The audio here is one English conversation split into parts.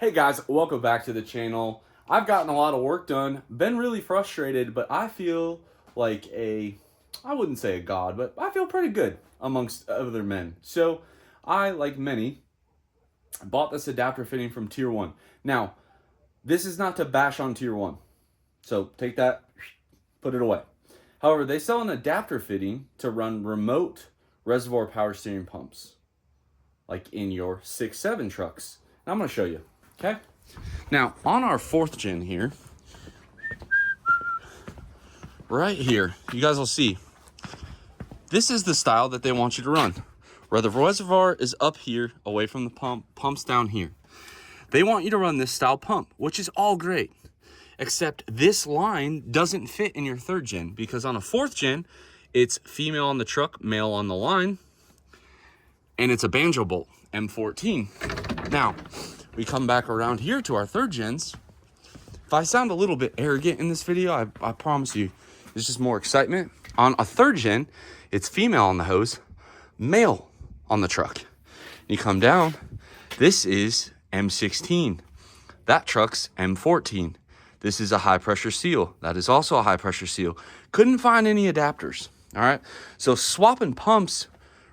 Hey guys, welcome back to the channel. I've gotten a lot of work done, been really frustrated, but I feel like I wouldn't say a god, but I feel pretty good amongst other men. So I, like many, bought this adapter fitting from Tier 1. Now, this is not to bash on Tier 1. So take that, put it away. However, they sell an adapter fitting to run remote reservoir power steering pumps, like in your 6.7 trucks. And I'm going to show you. Okay, now on our 4th gen here, right here, you guys will see, this is the style that they want you to run, where the reservoir is up here away from the pump, pump's down here. They want you to run this style pump, which is all great, except this line doesn't fit in your 3rd gen, because on a 4th gen, it's female on the truck, male on the line, and it's a banjo bolt, M14. Now, we come back around here to our 3rd gens. If I sound a little bit arrogant in this video, I promise you, it's just more excitement. On a 3rd gen, it's female on the hose, male on the truck. You come down, this is M16. That truck's M14. This is a high pressure seal. That is also a high pressure seal. Couldn't find any adapters, all right? So swapping pumps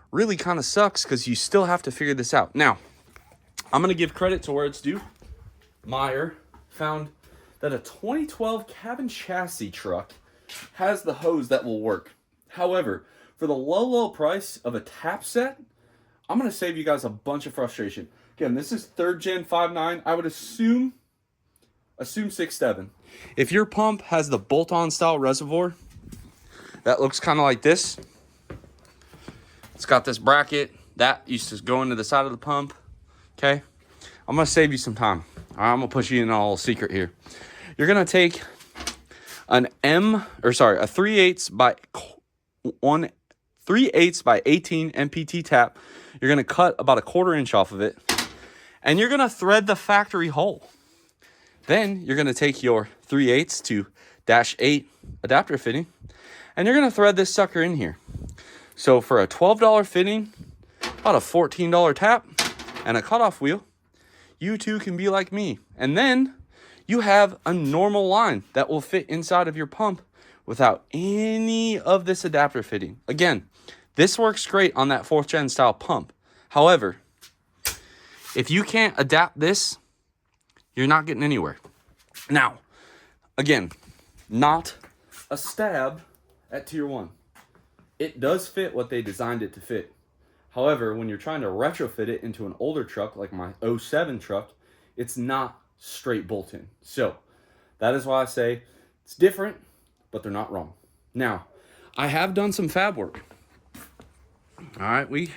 really kind of sucks because you still have to figure this out. Now, I'm going to give credit to where it's due. Meyer found that a 2012 cabin chassis truck has the hose that will work. However, for the low price of a tap set, I'm going to save you guys a bunch of frustration. Again, this is 3rd gen 5.9. I would assume 6.7. If your pump has the bolt-on style reservoir that looks kind of like this, it's got this bracket that used to go into the side of the pump. Okay, I'm gonna save you some time. All right, I'm gonna push you in a little secret here. You're gonna take a 3/8 by 18 MPT tap. You're gonna cut about a 1/4 inch off of it, and you're gonna thread the factory hole. Then you're gonna take your 3/8 to -8 adapter fitting, and you're gonna thread this sucker in here. So for a $12 fitting, about a $14 tap, and a cutoff wheel, you too can be like me. And then you have a normal line that will fit inside of your pump without any of this adapter fitting. Again, this works great on that 4th gen style pump. However, if you can't adapt this, you're not getting anywhere. Now, again, not a stab at Tier 1. It does fit what they designed it to fit. However, when you're trying to retrofit it into an older truck like my 07 truck, it's not straight bolt-in. So that is why I say it's different, but they're not wrong. Now, I have done some fab work. All right, we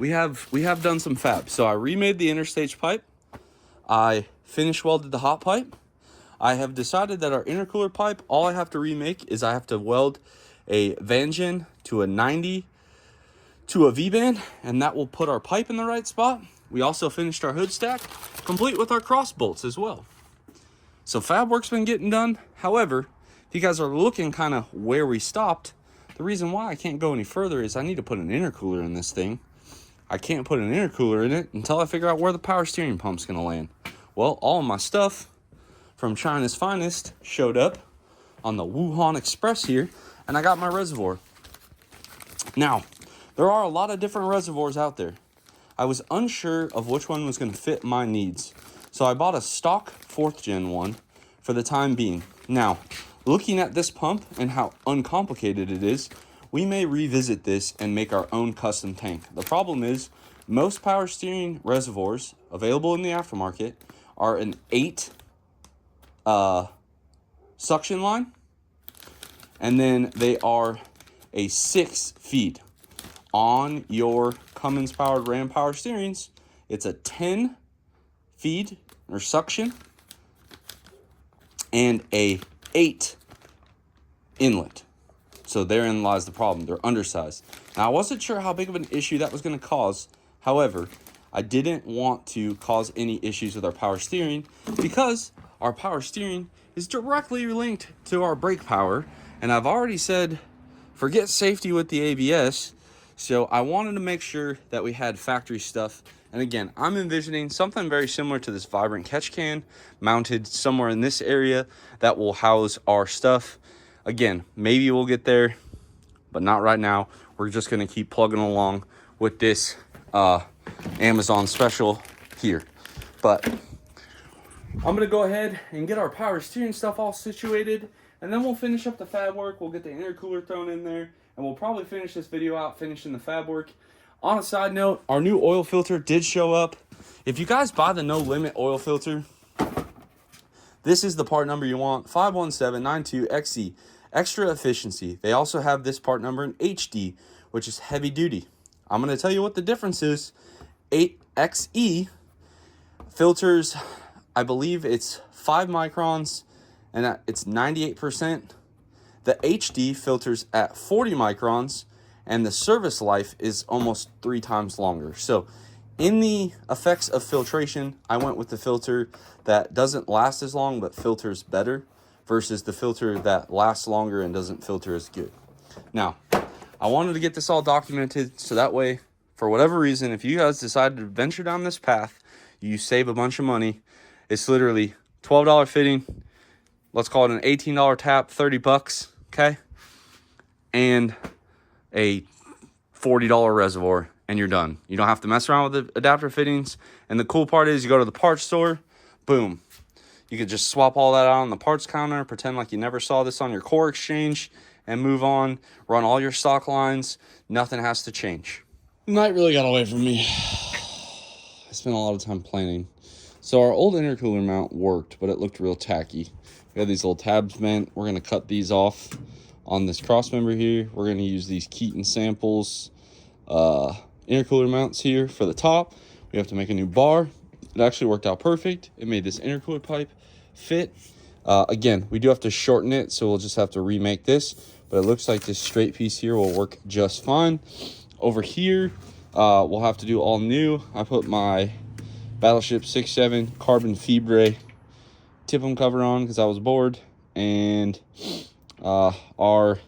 have done some fab. So I remade the interstage pipe. I finish welded the hot pipe. I have decided that our intercooler pipe, all I have to remake is I have to weld a Vangen to a 90 to a V-band, and that will put our pipe in the right spot. We also finished our hood stack, complete with our cross bolts as well. So fab work's been getting done. However, if you guys are looking kind of where we stopped, the reason why I can't go any further is I need to put an intercooler in this thing. I can't put an intercooler in it until I figure out where the power steering pump's gonna land. Well, all of my stuff from China's Finest showed up on the Wuhan Express here, and I got my reservoir. Now, there are a lot of different reservoirs out there. I was unsure of which one was going to fit my needs, so I bought a stock 4th gen one for the time being. Now, looking at this pump and how uncomplicated it is, we may revisit this and make our own custom tank. The problem is, most power steering reservoirs available in the aftermarket are an 8 suction line, and then they are a 6 feed. On your Cummins powered Ram power steerings, it's a 10 feed or suction and a 8 inlet. So therein lies the problem. They're undersized. Now, I wasn't sure how big of an issue that was going to cause. However, I didn't want to cause any issues with our power steering because our power steering is directly linked to our brake power. And I've already said, forget safety with the ABS. So I wanted to make sure that we had factory stuff And again, I'm envisioning something very similar to this Vibrant catch can mounted somewhere in this area that will house our stuff. Again, maybe we'll get there, but not right now. We're just gonna keep plugging along with this Amazon special here. But I'm gonna go ahead and get our power steering stuff all situated, and then we'll finish up the fab work. We'll get the intercooler thrown in there, and we'll probably finish this video out finishing the fab work. On a side note, our new oil filter did show up. If you guys buy the no limit oil filter, this is the part number you want, 51792XE, extra efficiency. They also have this part number in HD, which is heavy duty. I'm gonna tell you what the difference is. 8XE filters, I believe it's 5 microns and it's 98%. The HD filters at 40 microns and the service life is almost 3 times longer. So in the effects of filtration, I went with the filter that doesn't last as long but filters better versus the filter that lasts longer and doesn't filter as good. Now, I wanted to get this all documented so that way, for whatever reason, if you guys decide to venture down this path, you save a bunch of money. It's literally $12 fitting. Let's call it an $18 tap, 30 bucks, okay? And a $40 reservoir, and you're done. You don't have to mess around with the adapter fittings. And the cool part is you go to the parts store, boom. You could just swap all that out on the parts counter, pretend like you never saw this on your core exchange, and move on. Run all your stock lines. Nothing has to change. Night really got away from me. I spent a lot of time planning. So our old intercooler mount worked, but it looked real tacky. We have these little tabs bent. We're going to cut these off on this cross member here. We're going to use these Keaton Samples intercooler mounts here for the top. We have to make a new bar. It actually worked out perfect. It made this intercooler pipe fit. Again, we do have to shorten it, so we'll just have to remake this. But it looks like this straight piece here will work just fine. Over here, we'll have to do all new. I put my Battleship 6.7 carbon fibre tip-em cover on because I was bored, and our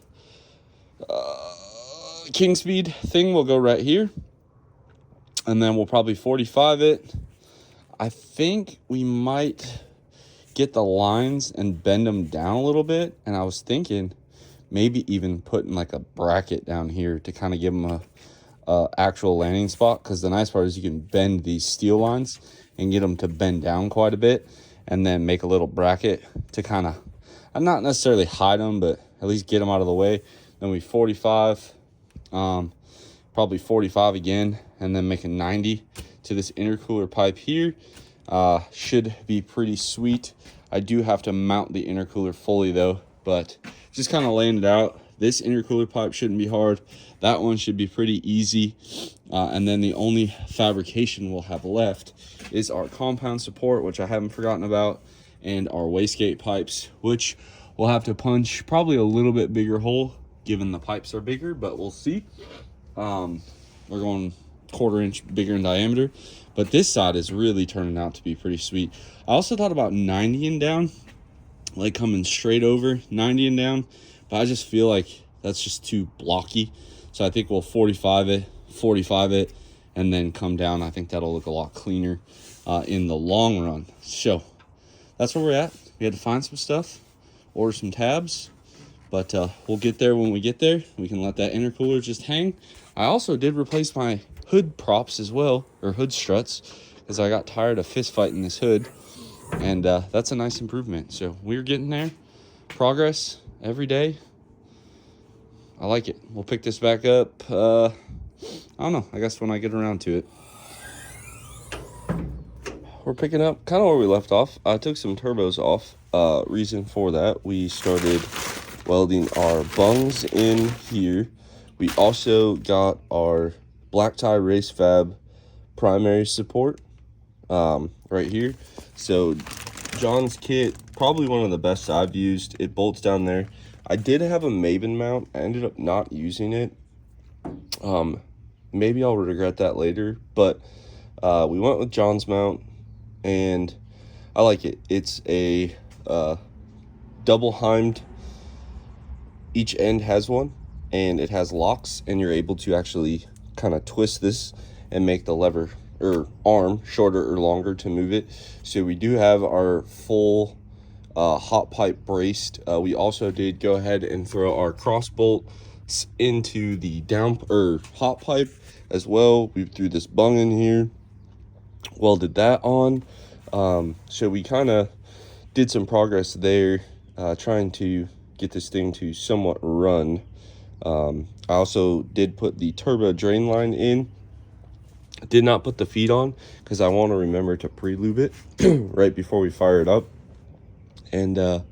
King Speed thing will go right here, and then we'll probably 45 it. I think we might get the lines and bend them down a little bit, and I was thinking maybe even putting like a bracket down here to kind of give them a actual landing spot, because the nice part is you can bend these steel lines and get them to bend down quite a bit, and then make a little bracket to kind of not necessarily hide them, but at least get them out of the way. Then we 45, probably 45 again, and then make a 90 to this intercooler pipe here. Should be pretty sweet. I do have to mount the intercooler fully though, but just kind of laying it out. This intercooler pipe shouldn't be hard. That one should be pretty easy. And then the only fabrication we'll have left is our compound support, which I haven't forgotten about, and our wastegate pipes, which we'll have to punch probably a little bit bigger hole given the pipes are bigger, but we'll see. We're going 1/4 inch bigger in diameter, but this side is really turning out to be pretty sweet. I also thought about 90 and down, like coming straight over 90 and down, but I just feel like that's just too blocky. So I think we'll 45 it, and then come down. I think that'll look a lot cleaner in the long run. So that's where we're at. We had to find some stuff, order some tabs, but we'll get there when we get there. We can let that intercooler just hang. I also did replace my hood props as well, or hood struts, because I got tired of fist fighting this hood, and that's a nice improvement. So we're getting there. Progress every day. I like it. We'll pick this back up, I don't know, I guess when I get around to it. We're picking up kind of where we left off. I took some turbos off. Reason for that, we started welding our bungs in here. We also got our black tie race fab primary support right here. So John's kit, probably one of the best I've used. It bolts down there. I did have a Maven mount. I ended up not using it. Maybe I'll regret that later, but we went with John's mount, and I like it. It's a double heimed. Each end has one, and it has locks, and you're able to actually kind of twist this and make the lever or arm, shorter or longer, to move it. So we do have our full hot pipe braced. We also did go ahead and throw our cross bolts into the down or hot pipe as well. We threw this bung in here, welded that on. So we kind of did some progress there, trying to get this thing to somewhat run. I also did put the turbo drain line in. Did not put the feet on because I want to remember to pre-lube it right before we fire it up. And I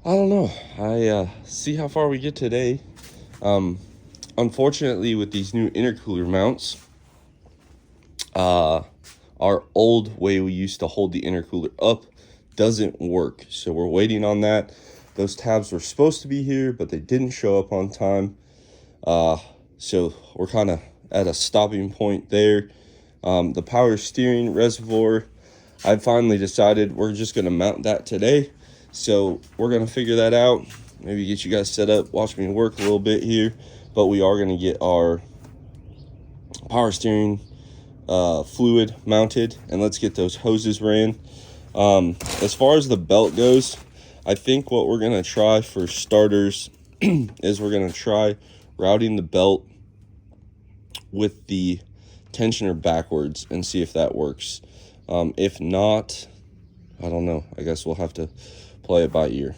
don't know. I see how far we get today. Unfortunately, with these new intercooler mounts, our old way we used to hold the intercooler up doesn't work. So we're waiting on that. Those tabs were supposed to be here, but they didn't show up on time. So we're kind of at a stopping point there. The power steering reservoir, I finally decided we're just going to mount that today. So we're going to figure that out. Maybe get you guys set up, watch me work a little bit here. But we are going to get our power steering fluid mounted, and let's get those hoses ran. As far as the belt goes, I think what we're going to try for starters is we're going to try routing the belt with the tensioner backwards and see if that works. If not, I don't know. I guess we'll have to play it by ear.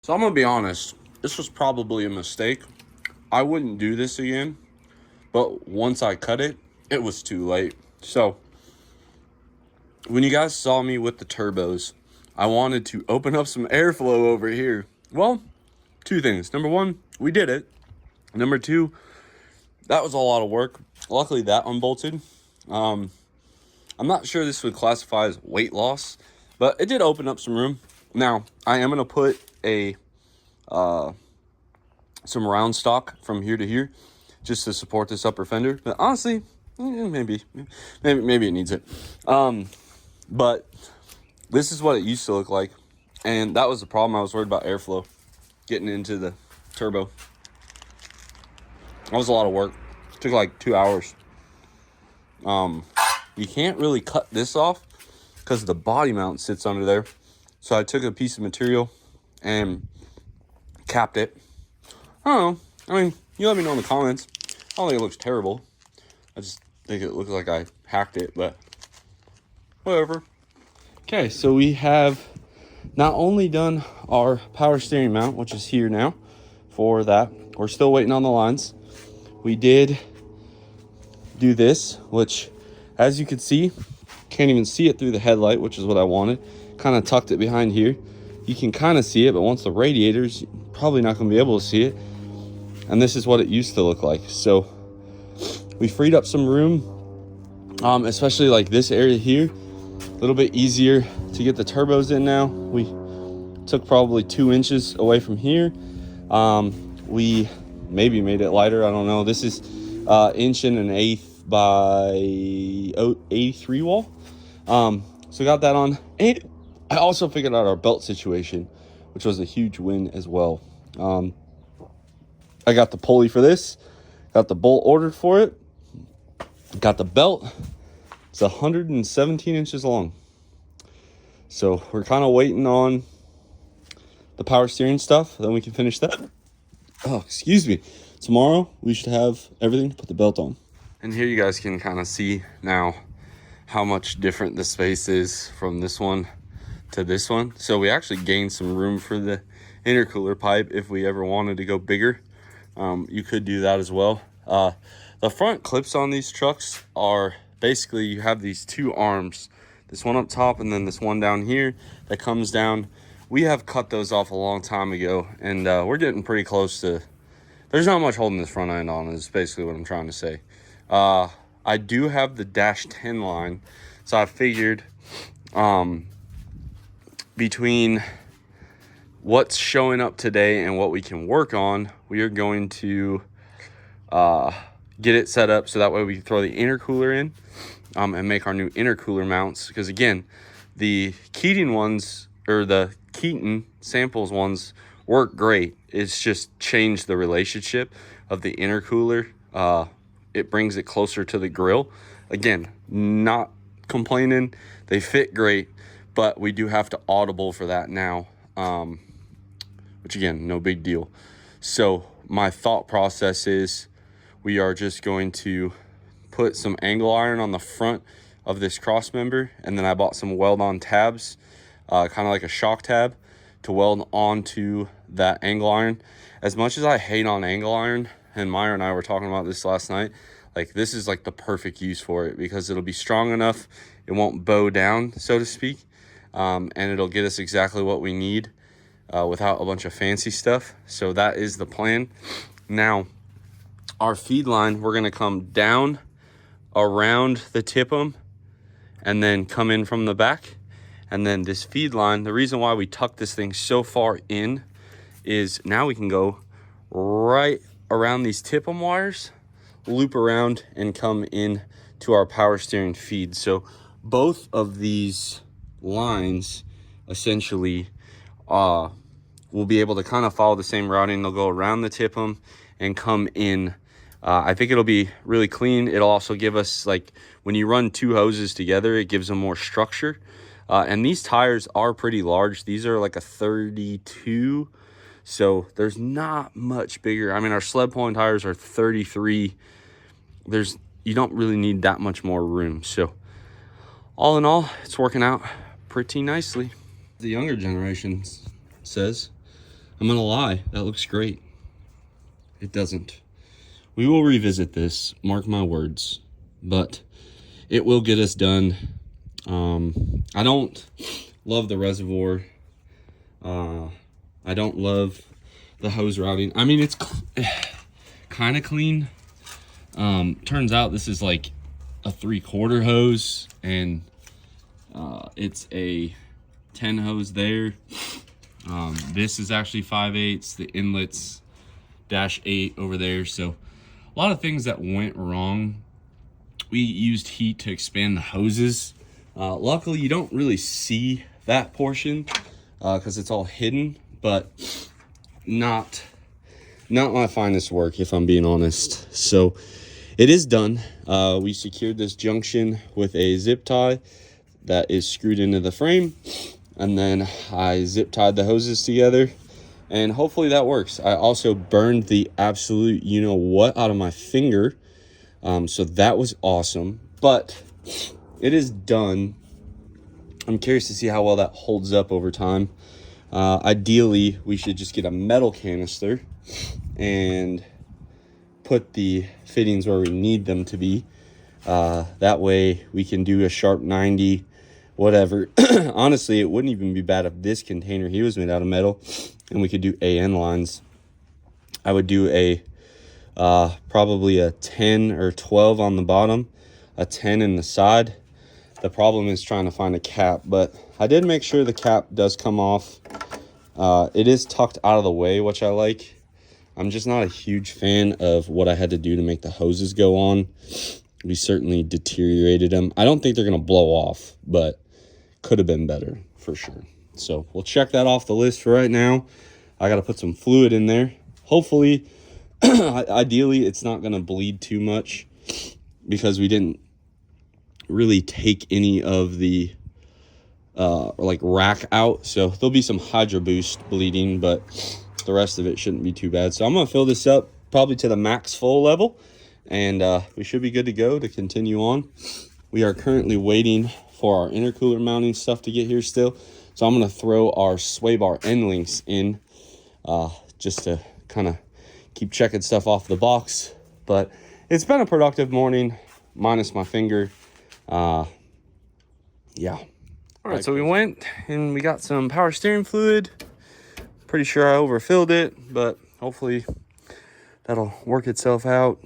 So I'm going to be honest, this was probably a mistake. I wouldn't do this again, but once I cut it, it was too late. So when you guys saw me with the turbos, I wanted to open up some airflow over here. Well, two things. Number one, we did it. Number two, that was a lot of work. Luckily, that unbolted. I'm not sure this would classify as weight loss, but it did open up some room. Now, I am going to put a some round stock from here to here just to support this upper fender. But honestly, maybe it needs it. But this is what it used to look like. And that was the problem. I was worried about airflow getting into the turbo. That was a lot of work. It took like 2 hours. You can't really cut this off because the body mount sits under there. So I took a piece of material and capped it. I don't know. I mean, you let me know in the comments. I don't think it looks terrible. I just think it looks like I hacked it, but whatever. Okay, so we have not only done our power steering mount, which is here now for that. We're still waiting on the lines. We did do this, which, as you can see, can't even see it through the headlight, which is what I wanted. Kind of tucked it behind here. You can kind of see it, but once the radiator's, you're probably not going to be able to see it. And this is what it used to look like. So we freed up some room, especially like this area here. A little bit easier to get the turbos in now. We took probably 2 inches away from here. We maybe made it lighter. I don't know. This is 1 1/8 by 83 wall. So got that on. And I also figured out our belt situation, which was a huge win as well. I got the pulley for this, got the bolt ordered for it, got the belt. It's 117 inches long. So we're kind of waiting on the power steering stuff, then we can finish that. Oh, excuse me. Tomorrow we should have everything to put the belt on. And here you guys can kind of see now how much different the space is from this one to this one. So we actually gained some room for the intercooler pipe if we ever wanted to go bigger. You could do that as well. The front clips on these trucks are basically, you have these 2 arms, this one up top and then this one down here that comes down. We have cut those off a long time ago, and we're getting pretty close to, there's not much holding this front end on, is basically what I'm trying to say. I do have the -10 line, so I figured between what's showing up today and what we can work on, we are going to get it set up so that way we can throw the intercooler in and make our new intercooler mounts. Because again, the Keating ones, or the Keaton samples ones, work great. It's just changed the relationship of the intercooler. It brings it closer to the grill. Again, not complaining, they fit great, but we do have to audible for that now, which again, no big deal. So my thought process is we are just going to put some angle iron on the front of this cross member, and then I bought some weld-on tabs, kind of like a shock tab, to weld onto that angle iron. As much as I hate on angle iron, and Myra and I were talking about this last night, like this is like the perfect use for it because it'll be strong enough, it won't bow down, so to speak, and it'll get us exactly what we need without a bunch of fancy stuff. So that is the plan. Now, our feed line, we're gonna come down around the tipum and then come in from the back. And then this feed line, the reason why we tuck this thing so far in is now we can go right around these tipum wires, loop around, and come in to our power steering feed. So both of these lines essentially will be able to kind of follow the same routing. They'll go around the tipum and come in. I think it'll be really clean. It'll also give us, like, when you run 2 hoses together, it gives them more structure. And these tires are pretty large. These are like a 32, so there's not much bigger. I mean, our sled pulling tires are 33. You don't really need that much more room. So all in all, it's working out pretty nicely. The younger generation says, I'm gonna lie, that looks great. It doesn't. We will revisit this, mark my words, but it will get us done. I don't Love the reservoir. I don't love the hose routing. I mean, it's kind of clean. Turns out this is like a 3/4 hose, and it's a 10 hose there. This is actually 5/8. The inlet's -8 over there. So a lot of things that went wrong. We used heat to expand the hoses. Luckily, you don't really see that portion because it's all hidden, but not my finest work, if I'm being honest. So it is done. We secured this junction with a zip tie that is screwed into the frame, and then I zip tied the hoses together, and hopefully that works. I also burned the absolute you-know-what out of my finger, so that was awesome, but it is done. I'm curious to see how well that holds up over time. Ideally, we should just get a metal canister and put the fittings where we need them to be. That way we can do a sharp 90, whatever. Honestly, it wouldn't even be bad if this container here was made out of metal and we could do AN lines. I would do a probably a 10 or 12 on the bottom, a 10 in the side. The problem is trying to find a cap, but I did make sure the cap does come off. It is tucked out of the way, which I like. I'm just not a huge fan of what I had to do to make the hoses go on. We certainly deteriorated them. I don't think they're going to blow off, but could have been better for sure. So we'll check that off the list for right now. I got to put some fluid in there. Hopefully, ideally, it's not going to bleed too much because we didn't really take any of the like rack out. So there'll be some Hydro Boost bleeding, but the rest of it shouldn't be too bad. So I'm going to fill this up probably to the max full level, and we should be good to go to continue on. We are currently waiting for our intercooler mounting stuff to get here still. So I'm going to throw our sway bar end links in just to kind of keep checking stuff off the box. But it's been a productive morning, minus my finger. Yeah. All right, so we went and we got some power steering fluid. Pretty sure I overfilled it, but hopefully that'll work itself out.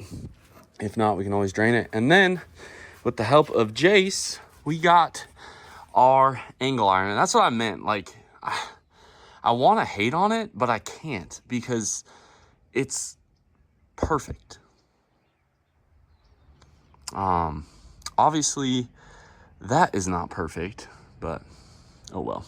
If not, we can always drain it. And then with the help of Jace, we got our angle iron. And that's what I meant. Like, I want to hate on it, but I can't because it's perfect. Obviously that is not perfect, but oh well.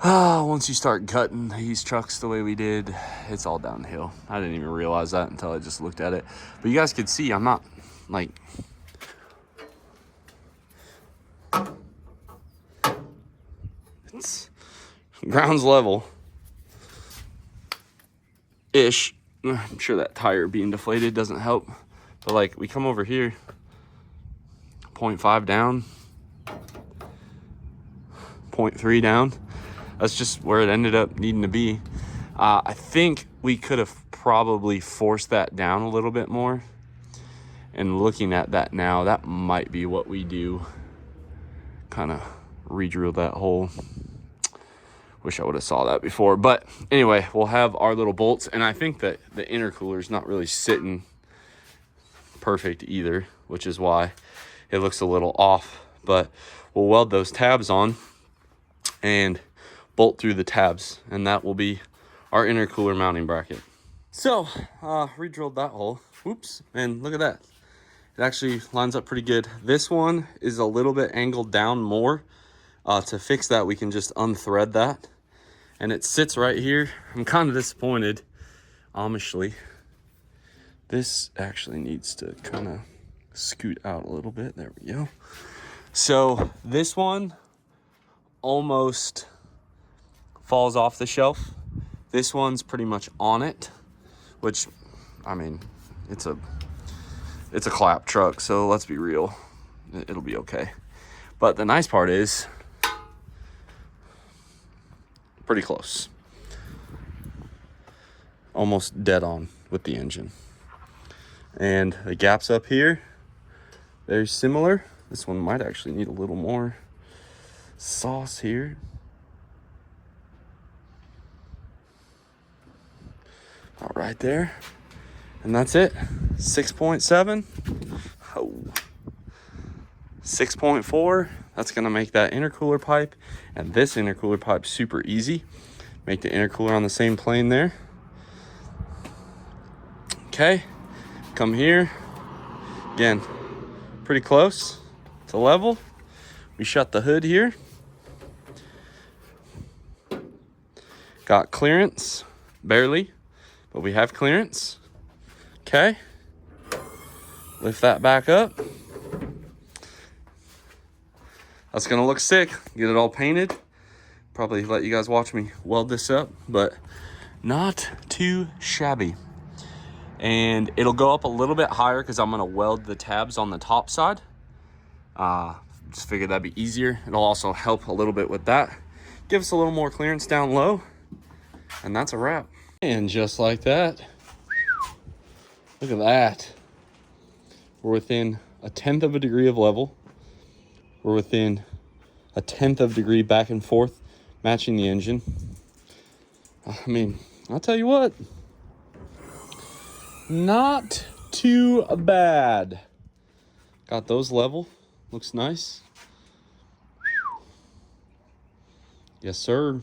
Once you start cutting these trucks the way we did, it's all downhill. I didn't even realize that until I just looked at it. But you guys could see I'm not like it's ground's level ish. I'm sure that tire being deflated doesn't help, but like we come over here 0.5 down, 0.3 down. That's just where it ended up needing to be. I think we could have probably forced that down a little bit more. And looking at that now, that might be what we do. Kind of re-drill that hole. Wish I would have saw that before. But anyway, we'll have our little bolts. And I think that the intercooler is not really sitting perfect either, which is why it looks a little off. But we'll weld those tabs on and bolt through the tabs, and that will be our intercooler mounting bracket. So re-drilled that hole. Whoops, and look at that. It actually lines up pretty good. This one is a little bit angled down more. To fix that, we can just unthread that, and it sits right here. I'm kind of disappointed, Amishly. This actually needs to kind of scoot out a little bit. There we go. So this one almost falls off the shelf. This one's pretty much on it, which, I mean, it's a clap truck, so let's be real, it'll be okay. But the nice part is pretty close, almost dead on with the engine. And the gaps up here, very similar. This one might actually need a little more. sauce here. About right there. And that's it. 6.7. Oh. 6.4. That's gonna make that intercooler pipe and this intercooler pipe super easy. Make the intercooler on the same plane there. Okay, come here. Again, pretty close to level. We shut the hood here. Got clearance, barely, but we have clearance. Okay, lift that back up. That's gonna look sick. Get it all painted. Probably let you guys watch me weld this up, but not too shabby. And it'll go up a little bit higher because I'm gonna weld the tabs on the top side. Just figured that'd be easier. It'll also help a little bit with that. Give us a little more clearance down low, and that's a wrap. And just like that, look at that. We're within 1/10 of a degree of level. We're within 1/10 of a degree back and forth, matching the engine. I mean, I'll tell you what, not too bad. Got those level, looks nice. Yes, sir.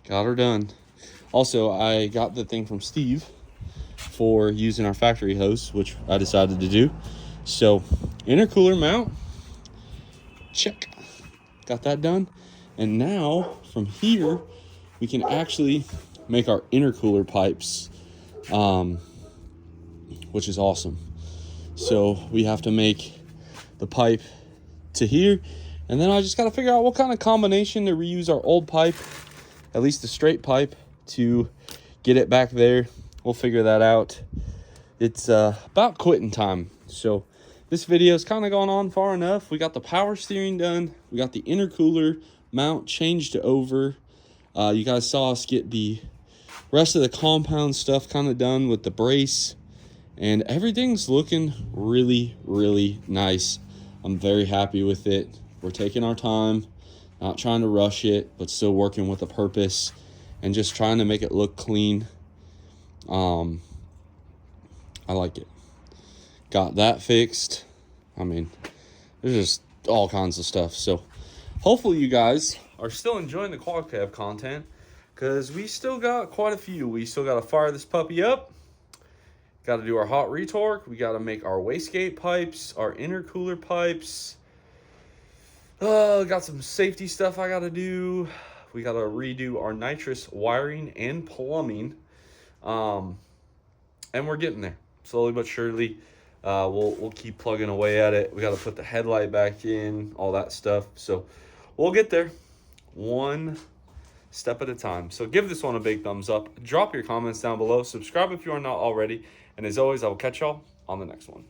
Got her done. Also, I got the thing from Steve for using our factory hose, which I decided to do. So, intercooler mount, check. Got that done. And now, from here, we can actually make our intercooler pipes, which is awesome. So, we have to make the pipe to here. And then I just got to figure out what kind of combination to reuse our old pipe, at least the straight pipe, to get it back there. We'll figure that out. It's about quitting time. So this video is kind of gone on far enough. We got the power steering done. We got the intercooler mount changed over. You guys saw us get the rest of the compound stuff kind of done with the brace. And everything's looking really, really nice. I'm very happy with it. We're taking our time, not trying to rush it, but still working with a purpose and just trying to make it look clean. I like it. Got that fixed. I mean, there's just all kinds of stuff. So hopefully you guys are still enjoying the quad cab content, because we still got quite a few. We still got to fire this puppy up. Got to do our hot retorque. We got to make our wastegate pipes, our intercooler pipes. Got some safety stuff I got to do. We got to redo our nitrous wiring and plumbing. And we're getting there. Slowly but surely. We'll keep plugging away at it. We got to put the headlight back in, all that stuff. So we'll get there one step at a time. So give this one a big thumbs up. Drop your comments down below. Subscribe if you are not already. And as always, I will catch y'all on the next one.